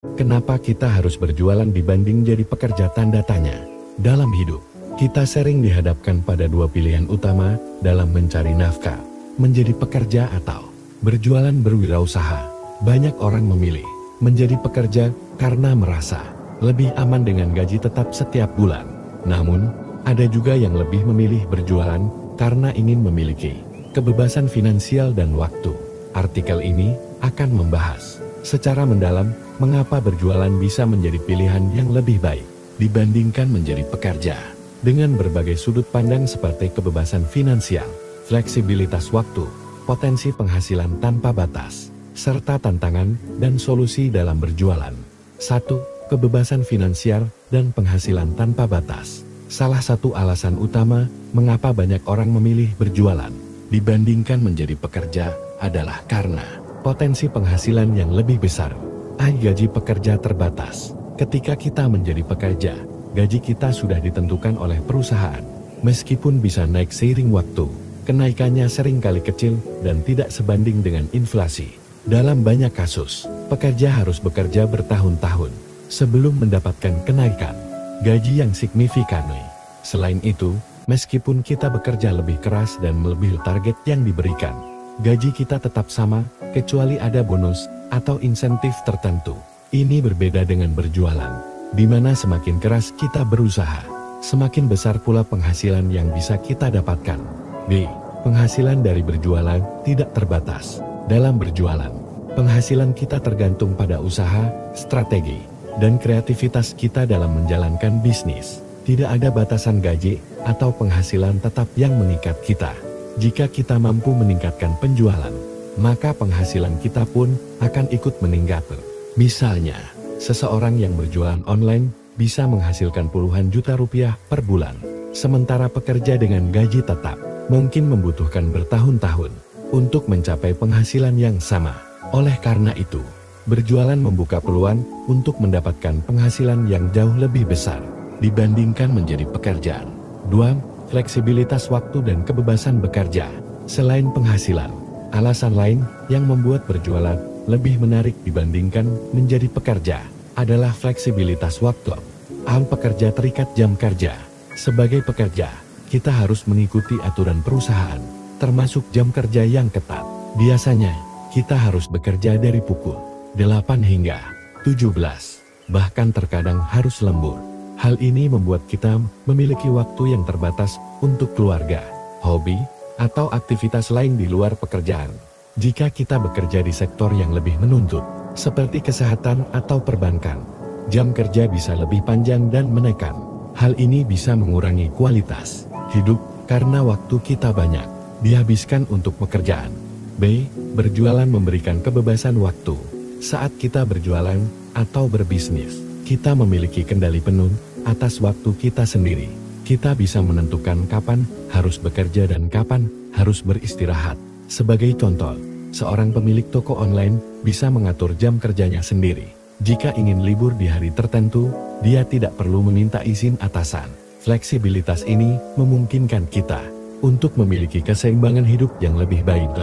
Kenapa kita harus berjualan dibanding jadi pekerja tanda tanya? Dalam hidup, kita sering dihadapkan pada dua pilihan utama dalam mencari nafkah, menjadi pekerja atau berjualan berwirausaha. Banyak orang memilih menjadi pekerja karena merasa lebih aman dengan gaji tetap setiap bulan. Namun, ada juga yang lebih memilih berjualan karena ingin memiliki kebebasan finansial dan waktu. Artikel ini akan membahas secara mendalam mengapa berjualan bisa menjadi pilihan yang lebih baik dibandingkan menjadi pekerja. Dengan berbagai sudut pandang seperti kebebasan finansial, fleksibilitas waktu, potensi penghasilan tanpa batas, serta tantangan dan solusi dalam berjualan. 1. Kebebasan finansial dan penghasilan tanpa batas. Salah satu alasan utama mengapa banyak orang memilih berjualan dibandingkan menjadi pekerja adalah karena potensi penghasilan yang lebih besar. Gaji pekerja terbatas. Ketika kita menjadi pekerja, gaji kita sudah ditentukan oleh perusahaan. Meskipun bisa naik seiring waktu, kenaikannya seringkali kecil dan tidak sebanding dengan inflasi. Dalam banyak kasus, pekerja harus bekerja bertahun-tahun sebelum mendapatkan kenaikan gaji yang signifikan. Selain itu, meskipun kita bekerja lebih keras dan melebihi target yang diberikan, gaji kita tetap sama, kecuali ada bonus atau insentif tertentu. Ini berbeda dengan berjualan, di mana semakin keras kita berusaha, semakin besar pula penghasilan yang bisa kita dapatkan. B. Penghasilan dari berjualan tidak terbatas. Dalam berjualan, penghasilan kita tergantung pada usaha, strategi, dan kreativitas kita dalam menjalankan bisnis. Tidak ada batasan gaji atau penghasilan tetap yang mengikat kita. Jika kita mampu meningkatkan penjualan, maka penghasilan kita pun akan ikut meningkat. Misalnya, seseorang yang berjualan online bisa menghasilkan puluhan juta rupiah per bulan, sementara pekerja dengan gaji tetap mungkin membutuhkan bertahun-tahun untuk mencapai penghasilan yang sama. Oleh karena itu, berjualan membuka peluang untuk mendapatkan penghasilan yang jauh lebih besar dibandingkan menjadi pekerjaan. 2. Fleksibilitas waktu dan kebebasan bekerja. Selain penghasilan, alasan lain yang membuat berjualan lebih menarik dibandingkan menjadi pekerja adalah fleksibilitas waktu. Pekerja terikat jam kerja. Sebagai pekerja, kita harus mengikuti aturan perusahaan, termasuk jam kerja yang ketat. Biasanya, kita harus bekerja dari pukul 8 hingga 17, bahkan terkadang harus lembur. Hal ini membuat kita memiliki waktu yang terbatas untuk keluarga, hobi, atau aktivitas lain di luar pekerjaan. Jika kita bekerja di sektor yang lebih menuntut, seperti kesehatan atau perbankan, jam kerja bisa lebih panjang dan menekan. Hal ini bisa mengurangi kualitas hidup karena waktu kita banyak dihabiskan untuk pekerjaan. B. Berjualan memberikan kebebasan waktu. Saat kita berjualan atau berbisnis, kita memiliki kendali penuh atas waktu kita sendiri. Kita bisa menentukan kapan harus bekerja dan kapan harus beristirahat. Sebagai contoh, seorang pemilik toko online bisa mengatur jam kerjanya sendiri. Jika ingin libur di hari tertentu, dia tidak perlu meminta izin atasan. Fleksibilitas ini memungkinkan kita untuk memiliki keseimbangan hidup yang lebih baik.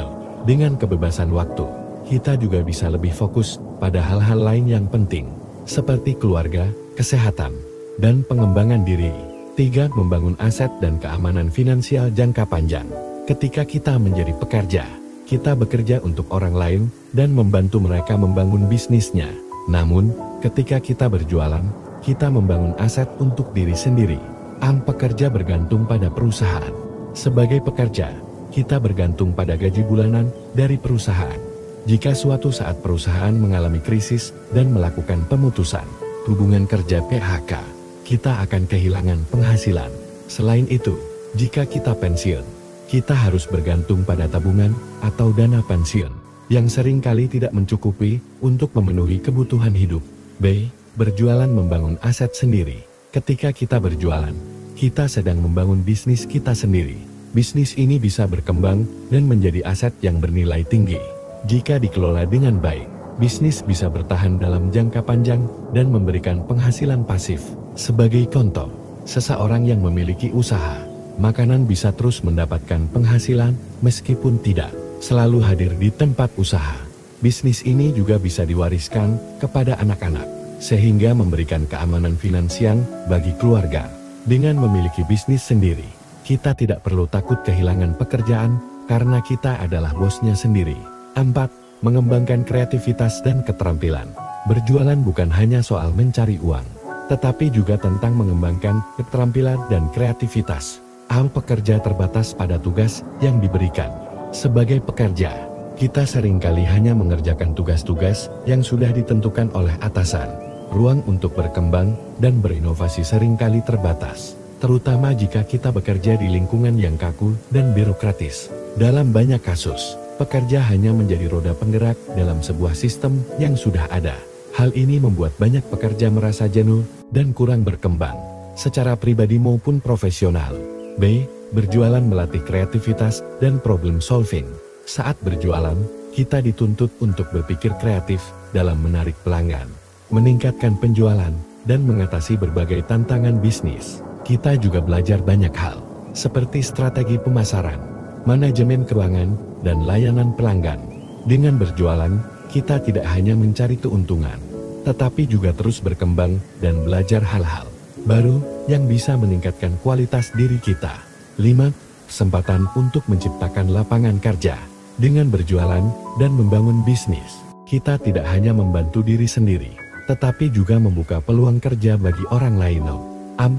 Dengan kebebasan waktu, kita juga bisa lebih fokus pada hal-hal lain yang penting, seperti keluarga, kesehatan, dan pengembangan diri. 3. Membangun aset dan keamanan finansial jangka panjang. Ketika kita menjadi pekerja, kita bekerja untuk orang lain dan membantu mereka membangun bisnisnya. Namun, ketika kita berjualan, kita membangun aset untuk diri sendiri. Pekerja bergantung pada perusahaan. Sebagai pekerja, kita bergantung pada gaji bulanan dari perusahaan. Jika suatu saat perusahaan mengalami krisis dan melakukan pemutusan hubungan kerja (PHK), kita akan kehilangan penghasilan. Selain itu, jika kita pensiun, kita harus bergantung pada tabungan atau dana pensiun yang seringkali tidak mencukupi untuk memenuhi kebutuhan hidup. B. Berjualan membangun aset sendiri. Ketika kita berjualan, kita sedang membangun bisnis kita sendiri. Bisnis ini bisa berkembang dan menjadi aset yang bernilai tinggi. Jika dikelola dengan baik, bisnis bisa bertahan dalam jangka panjang dan memberikan penghasilan pasif. Sebagai contoh, seseorang yang memiliki usaha makanan bisa terus mendapatkan penghasilan meskipun tidak selalu hadir di tempat usaha. Bisnis ini juga bisa diwariskan kepada anak-anak, sehingga memberikan keamanan finansial bagi keluarga. Dengan memiliki bisnis sendiri, kita tidak perlu takut kehilangan pekerjaan karena kita adalah bosnya sendiri. 4. Mengembangkan kreativitas dan keterampilan. Berjualan bukan hanya soal mencari uang, tetapi juga tentang mengembangkan keterampilan dan kreativitas. Pekerja terbatas pada tugas yang diberikan. Sebagai pekerja, kita seringkali hanya mengerjakan tugas-tugas yang sudah ditentukan oleh atasan. Ruang untuk berkembang dan berinovasi seringkali terbatas, terutama jika kita bekerja di lingkungan yang kaku dan birokratis. Dalam banyak kasus, pekerja hanya menjadi roda penggerak dalam sebuah sistem yang sudah ada. Hal ini membuat banyak pekerja merasa jenuh dan kurang berkembang, secara pribadi maupun profesional. B. Berjualan melatih kreativitas dan problem solving. Saat berjualan, kita dituntut untuk berpikir kreatif dalam menarik pelanggan, meningkatkan penjualan, dan mengatasi berbagai tantangan bisnis. Kita juga belajar banyak hal, seperti strategi pemasaran, manajemen keuangan, dan layanan pelanggan. Dengan berjualan, kita tidak hanya mencari keuntungan, tetapi juga terus berkembang dan belajar hal-hal baru yang bisa meningkatkan kualitas diri kita. 5. Kesempatan untuk menciptakan lapangan kerja. Dengan berjualan dan membangun bisnis, kita tidak hanya membantu diri sendiri, tetapi juga membuka peluang kerja bagi orang lain.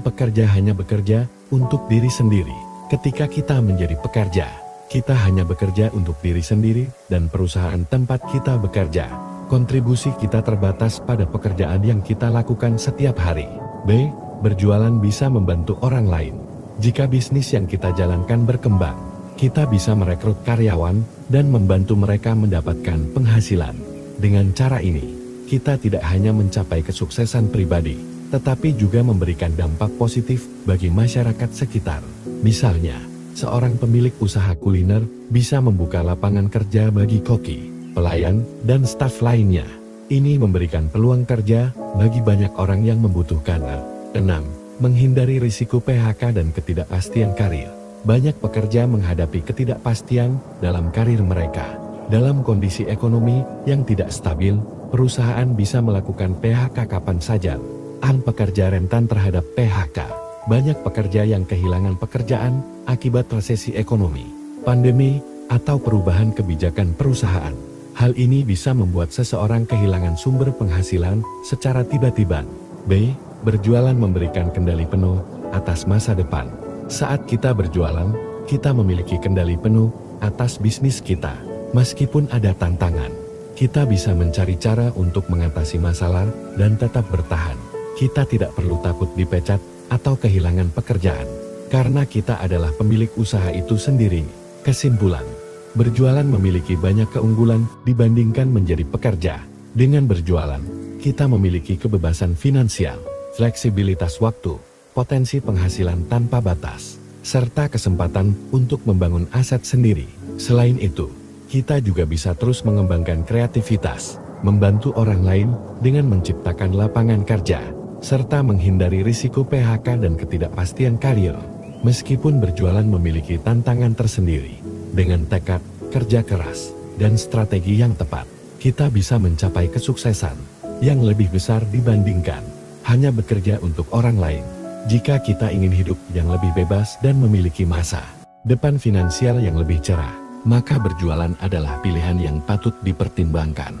Pekerja hanya bekerja untuk diri sendiri. Ketika kita menjadi pekerja, kita hanya bekerja untuk diri sendiri dan perusahaan tempat kita bekerja. Kontribusi kita terbatas pada pekerjaan yang kita lakukan setiap hari. B. Berjualan bisa membantu orang lain. Jika bisnis yang kita jalankan berkembang, kita bisa merekrut karyawan dan membantu mereka mendapatkan penghasilan. Dengan cara ini, kita tidak hanya mencapai kesuksesan pribadi, tetapi juga memberikan dampak positif bagi masyarakat sekitar. Misalnya, seorang pemilik usaha kuliner bisa membuka lapangan kerja bagi koki, pelayan, dan staf lainnya. Ini memberikan peluang kerja bagi banyak orang yang membutuhkan. 6. Menghindari risiko PHK dan ketidakpastian karir. Banyak pekerja menghadapi ketidakpastian dalam karir mereka. Dalam kondisi ekonomi yang tidak stabil, perusahaan bisa melakukan PHK kapan saja. Pekerja rentan terhadap PHK. Banyak pekerja yang kehilangan pekerjaan akibat resesi ekonomi, pandemi, atau perubahan kebijakan perusahaan. Hal ini bisa membuat seseorang kehilangan sumber penghasilan secara tiba-tiba. B. Berjualan memberikan kendali penuh atas masa depan. Saat kita berjualan, kita memiliki kendali penuh atas bisnis kita. Meskipun ada tantangan, kita bisa mencari cara untuk mengatasi masalah dan tetap bertahan. Kita tidak perlu takut dipecat atau kehilangan pekerjaan, karena kita adalah pemilik usaha itu sendiri. Kesimpulan, berjualan memiliki banyak keunggulan dibandingkan menjadi pekerja. Dengan berjualan, kita memiliki kebebasan finansial, fleksibilitas waktu, potensi penghasilan tanpa batas, serta kesempatan untuk membangun aset sendiri. Selain itu, kita juga bisa terus mengembangkan kreativitas, membantu orang lain dengan menciptakan lapangan kerja, serta menghindari risiko PHK dan ketidakpastian karir. Meskipun berjualan memiliki tantangan tersendiri, dengan tekad, kerja keras, dan strategi yang tepat, kita bisa mencapai kesuksesan yang lebih besar dibandingkan hanya bekerja untuk orang lain. Jika kita ingin hidup yang lebih bebas dan memiliki masa depan finansial yang lebih cerah, maka berjualan adalah pilihan yang patut dipertimbangkan.